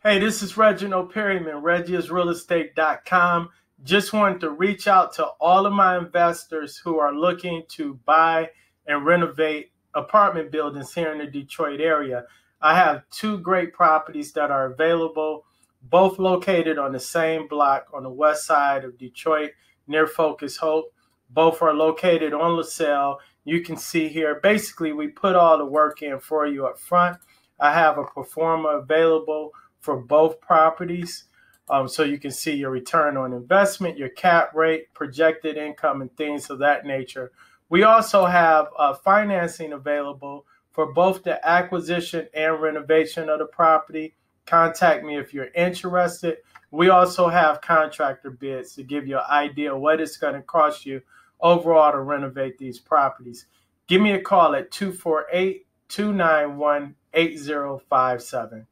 Hey, this is Reginald Perryman, ReggiesRealEstate.com. Just wanted to reach out to all of my investors who are looking to buy and renovate apartment buildings here in the Detroit area. I have two great properties that are available, both located on the same block on the west side of Detroit near Focus Hope. Both are located on LaSalle. You can see here, basically, we put all the work in for you up front. I have a pro forma available for both properties. So you can see your return on investment, your cap rate, projected income, and things of that nature. We also have financing available for both the acquisition and renovation of the property. Contact me if you're interested. We also have contractor bids to give you an idea of what it's going to cost you overall to renovate these properties. Give me a call at 248-291-8057.